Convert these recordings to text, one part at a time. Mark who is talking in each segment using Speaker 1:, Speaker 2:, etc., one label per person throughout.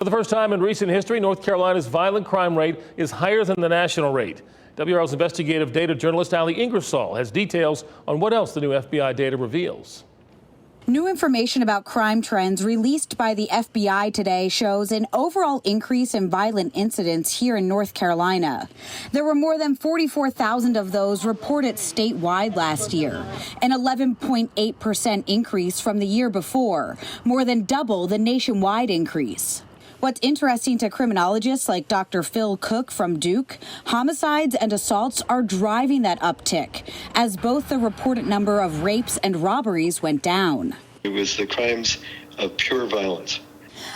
Speaker 1: For the first time in recent history, North Carolina's violent crime rate is higher than the national rate. WRAL's investigative data journalist Ali Ingersoll has details on what else the new FBI data reveals.
Speaker 2: New information about crime trends released by the FBI today shows an overall increase in violent incidents here in North Carolina. There were more than 44,000 of those reported statewide last year, an 11.8% increase from the year before, more than double the nationwide increase. What's interesting to criminologists like Dr. Phil Cook from Duke, homicides and assaults are driving that uptick, as both the reported number of rapes and robberies went down.
Speaker 3: It was the crimes of pure violence.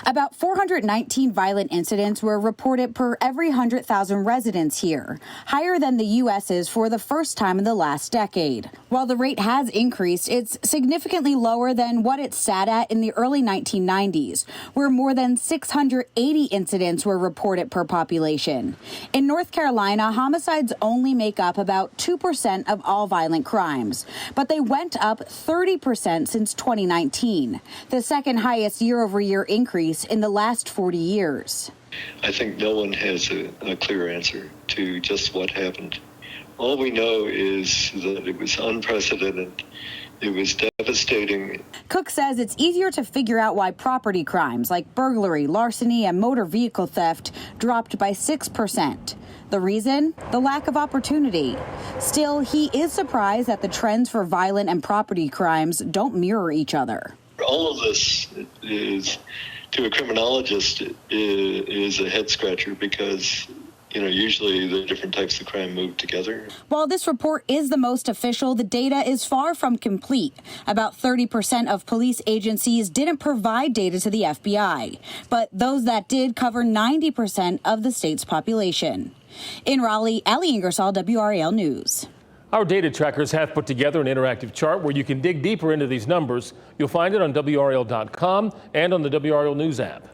Speaker 2: About 419 violent incidents were reported per every 100,000 residents here, higher than the U.S. is for the first time in the last decade. While the rate has increased, it's significantly lower than what it sat at in the early 1990s, where more than 680 incidents were reported per population. In North Carolina, homicides only make up about 2% of all violent crimes, but they went up 30% since 2019, the second highest year-over-year increase in the last 40 years.
Speaker 3: I think no one has a clear answer to just what happened. All we know is that it was unprecedented. It was devastating.
Speaker 2: Cook says it's easier to figure out why property crimes like burglary, larceny, and motor vehicle theft dropped by 6%. The reason? The lack of opportunity. Still, he is surprised that the trends for violent and property crimes don't mirror each other.
Speaker 3: All of this is, to a criminologist, is a head scratcher because, usually the different types of crime move together.
Speaker 2: While this report is the most official, the data is far from complete. About 30% of police agencies didn't provide data to the FBI, but those that did cover 90% of the state's population. In Raleigh, Ali Ingersoll, WRAL News.
Speaker 1: Our data trackers have put together an interactive chart where you can dig deeper into these numbers. You'll find it on WRAL.com and on the WRAL News app.